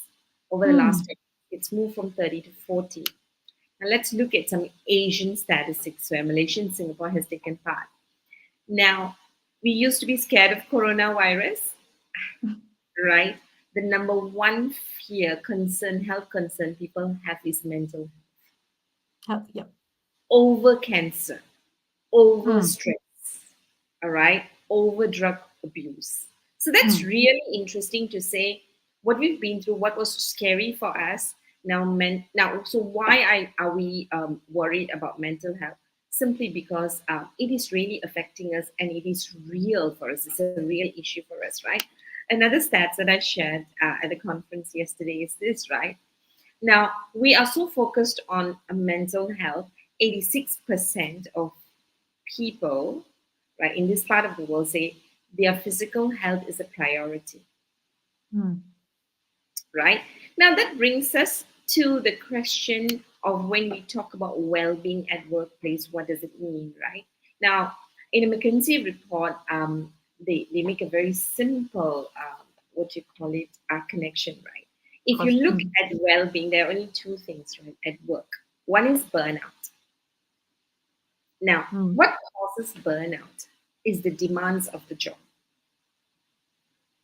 over the last 10 years. It's moved from 30 to 40. Now let's look at some Asian statistics where Malaysia and Singapore has taken part. Now, we used to be scared of coronavirus, right? The number one fear, health concern people have is mental health. Over cancer, over stress, all right, over drug abuse. So that's really interesting to say what we've been through, what was scary for us. Now, so why are we worried about mental health? Simply because it is really affecting us, and it is real for us. It's a real issue for us, right? Another stats that I shared at the conference yesterday is this, right? Now, we are so focused on mental health. 86% of people, right, in this part of the world say their physical health is a priority. Right? Now, that brings us to the question of when we talk about well-being at workplace, what does it mean, right? Now, in a McKinsey report, they make a very simple, connection, right? If you look at well-being, there are only two things, right, at work. One is burnout. Now, what causes burnout is the demands of the job.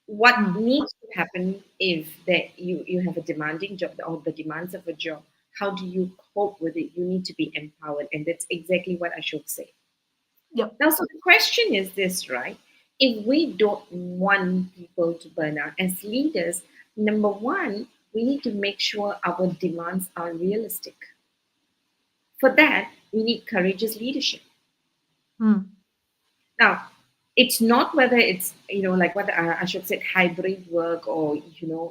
What needs to happen if that you have a demanding job or the demands of a job? How do you cope with it? You need to be empowered, and that's exactly what I should say. Now, so the question is this, right? If we don't want people to burn out as leaders, number one, we need to make sure our demands are realistic. For that, we need courageous leadership. Now, it's not whether it's, like what Ashok said, hybrid work or,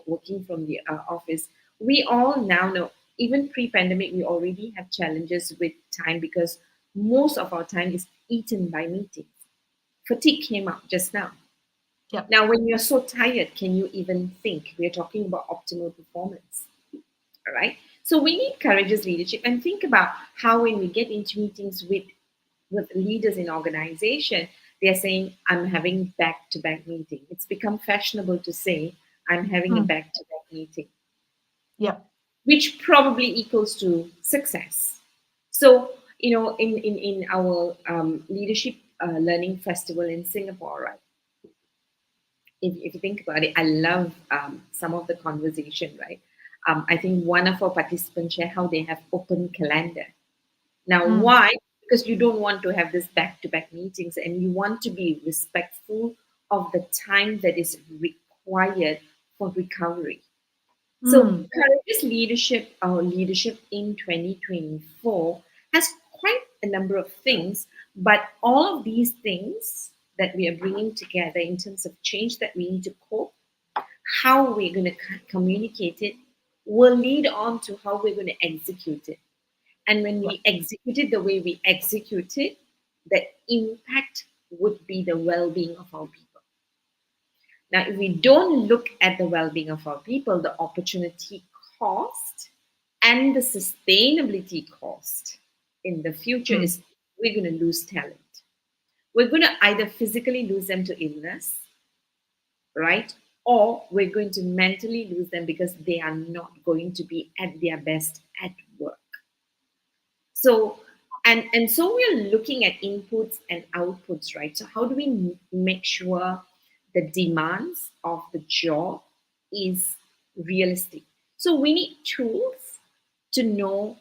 working from the office. We all now know, even pre-pandemic, we already have challenges with time because most of our time is eaten by meetings. Fatigue came up just now. Now, when you're so tired, can you even think? We're talking about optimal performance. All right. So we need courageous leadership, and think about how when we get into meetings with leaders in organization, they're saying, I'm having back-to-back meeting. It's become fashionable to say, I'm having a back-to-back meeting. Which probably equals to success. So, in our leadership learning festival in Singapore, right? If you think about it, I love some of the conversation, right? I think one of our participants share how they have open calendar. Now, why? Because you don't want to have this back-to-back meetings, and you want to be respectful of the time that is required for recovery. So, courageous leadership, our leadership in 2024, has a number of things, but all of these things that we are bringing together in terms of change that we need to cope, how we're going to communicate it, will lead on to how we're going to execute it. And when we execute it the way we execute it, the impact would be the well-being of our people. Now, if we don't look at the well-being of our people, the opportunity cost and the sustainability cost in the future is we're going to lose talent. We're going to either physically lose them to illness, right? Or we're going to mentally lose them because they are not going to be at their best at work. So, and so we're looking at inputs and outputs, right? So how do we make sure the demands of the job is realistic? So we need tools to know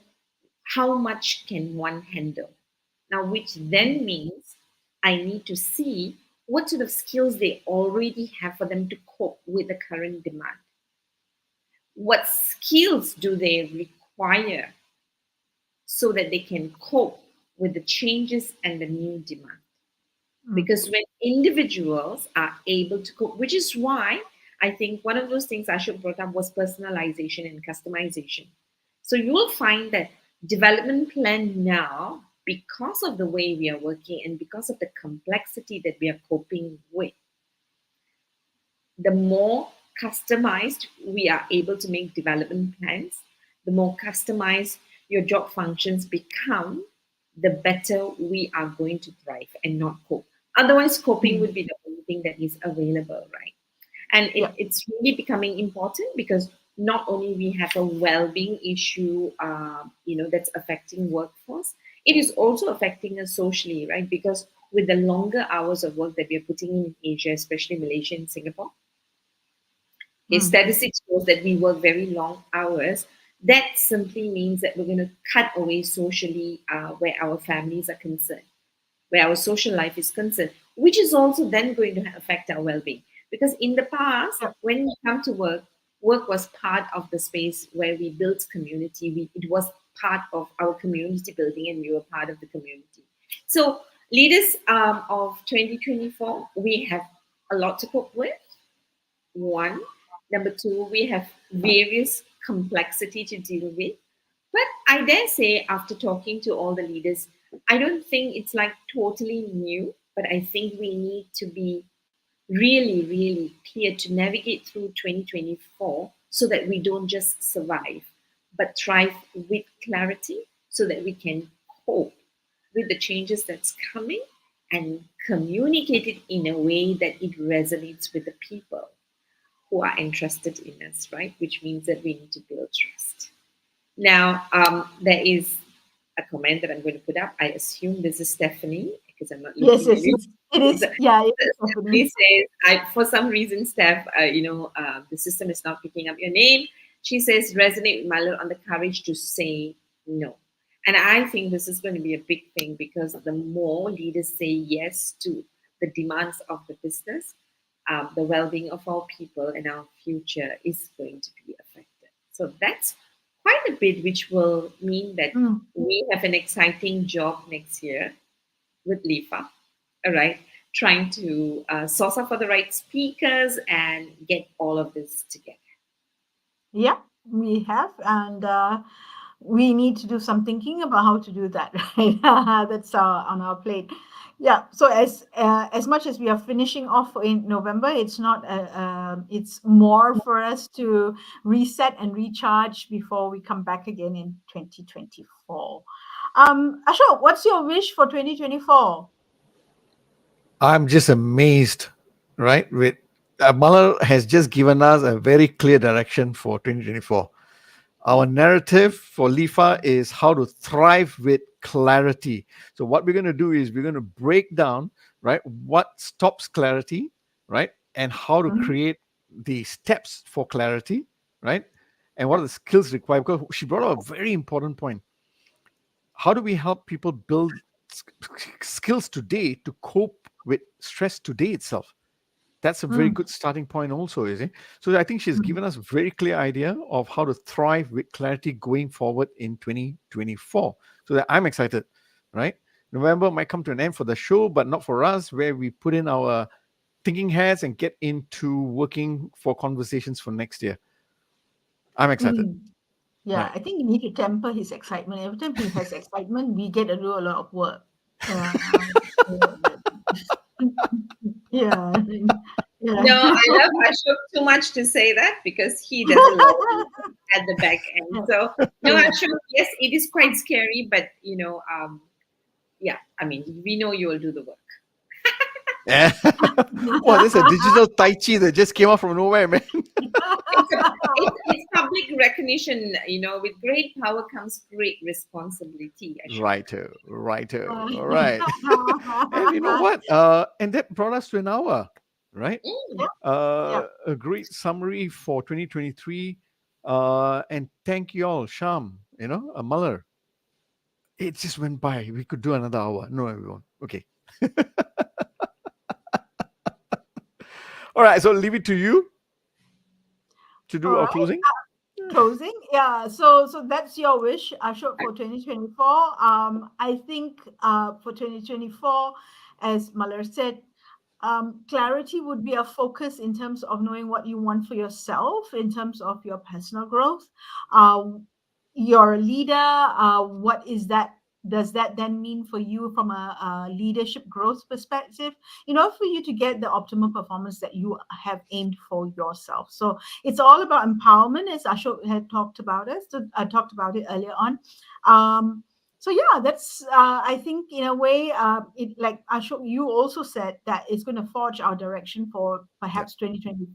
how much can one handle. Now, which then means I need to see what sort of skills they already have for them to cope with the current demand. What skills do they require so that they can cope with the changes and the new demand? Because when individuals are able to cope, which is why I think one of those things Ashok brought up was personalization and customization. So you will find that development plan now, because of the way we are working and because of the complexity that we are coping with, the more customized we are able to make development plans, the more customized your job functions become, the better we are going to thrive and not cope. Otherwise, coping would be the only thing that is available, right? And it's really becoming important because not only we have a well-being issue, that's affecting workforce, it is also affecting us socially, right? Because with the longer hours of work that we are putting in Asia, especially Malaysia and Singapore, statistics shows that we work very long hours. That simply means that we're going to cut away socially where our families are concerned, where our social life is concerned, which is also then going to affect our well-being. Because in the past, when we come to work, work was part of the space where we built community. It was part of our community building and we were part of the community. So leaders of 2024, we have a lot to cope with. One. Number two, we have various complexity to deal with. But I dare say, after talking to all the leaders, I don't think it's like totally new, but I think we need to be really, really clear to navigate through 2024 so that we don't just survive, but thrive with clarity so that we can cope with the changes that's coming and communicate it in a way that it resonates with the people who are interested in us, right? Which means that we need to build trust. Now, there is a comment that I'm going to put up. I assume this is Stephanie because I'm not looking at it. It is. Yeah, it is Stephanie says, for some reason, Steph, the system is not picking up your name. She says, resonate with Malar on the courage to say no. And I think this is going to be a big thing because the more leaders say yes to the demands of the business, the well-being of our people and our future is going to be affected. So that's quite a bit, which will mean that we have an exciting job next year with LIFA, all right, trying to source up for the right speakers and get all of this together. Yeah, we have, and we need to do some thinking about how to do that, right? That's on our plate. Yeah. So as much as we are finishing off in November, it's not. It's more for us to reset and recharge before we come back again in 2024. Ashok, what's your wish for 2024? I'm just amazed, right? With Malar has just given us a very clear direction for 2024. Our narrative for LIFA is how to thrive with clarity. So what we're going to do is we're going to break down, right, what stops clarity, right, and how to create the steps for clarity, right, and what are the skills required. Because she brought up a very important point. How do we help people build skills today to cope with stress today itself? That's a very good starting point also, is it? So I think she's given us a very clear idea of how to thrive with clarity going forward in 2024. So that I'm excited right? November might come to an end for the show, but not for us, where we put in our thinking hats and get into working for conversations for next year. I'm excited. Yeah, Right. I think you need to temper his excitement. Every time he has excitement, we get to do a lot of work. Yeah. Yeah. Yeah. No, I love Ashok too much to say that because he does a lot at the back end. So no, Ashok, yes, it is quite scary, but yeah, I mean, we know you will do the work. Yeah. Wow, this is a digital Tai Chi that just came out from nowhere, man. It's public recognition. With great power comes great responsibility. Righto. All right. And you know what? And that brought us to an hour, right? Yeah. A great summary for 2023. And thank you all, Sham, Malar. It just went by. We could do another hour. No, everyone. Okay. All right. So leave it to you to do All our right. closing. Closing. Yeah. So that's your wish, Ashok, for 2024. I think for 2024, as Malar said, clarity would be a focus in terms of knowing what you want for yourself, in terms of your personal growth. You're a leader. What is that? Does that then mean for you from a leadership growth perspective? For you to get the optimal performance that you have aimed for yourself. So it's all about empowerment, as Ashok had talked about it earlier on. So yeah, that's I think in a way, it, like Ashok, you also said that it's going to forge our direction for perhaps 2020.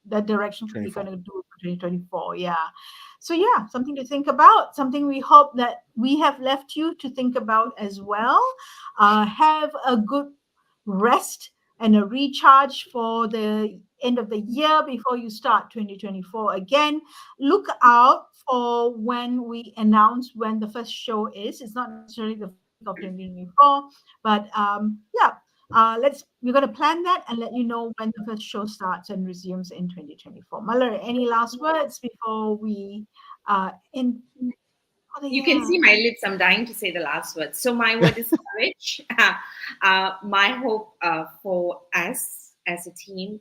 The direction we're 24. going to do for 2024. Yeah. So yeah, something to think about. Something we hope that we have left you to think about as well. Have a good rest and a recharge for the end of the year before you start 2024 again. Look out for when we announce when the first show is. It's not necessarily the first of 2024, but yeah. We're going to plan that and let you know when the first show starts and resumes in 2024. Malar, any last words before we end? You can see my lips. I'm dying to say the last word. So my word is courage. My hope for us as a team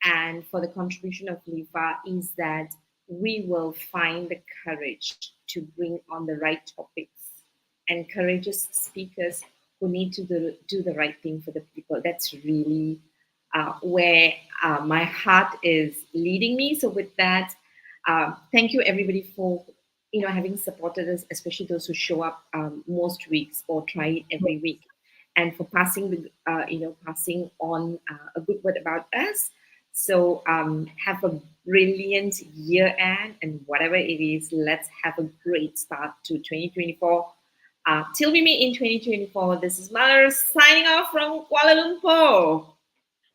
and for the contribution of LIFA is that we will find the courage to bring on the right topics and courageous speakers who need to do the right thing for the people. That's really where my heart is leading me. So with that, thank you everybody for having supported us, especially those who show up most weeks or try it every week, and for passing on a good word about us. So have a brilliant year end, and whatever it is, let's have a great start to 2024. Till we meet in 2024, this is Malar signing off from Kuala Lumpur.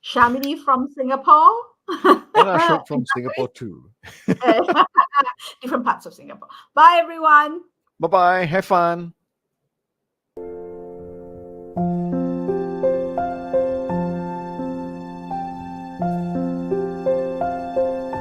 Sharmini from Singapore. And Ashok from Singapore too. Different parts of Singapore. Bye, everyone. Bye-bye. Have fun.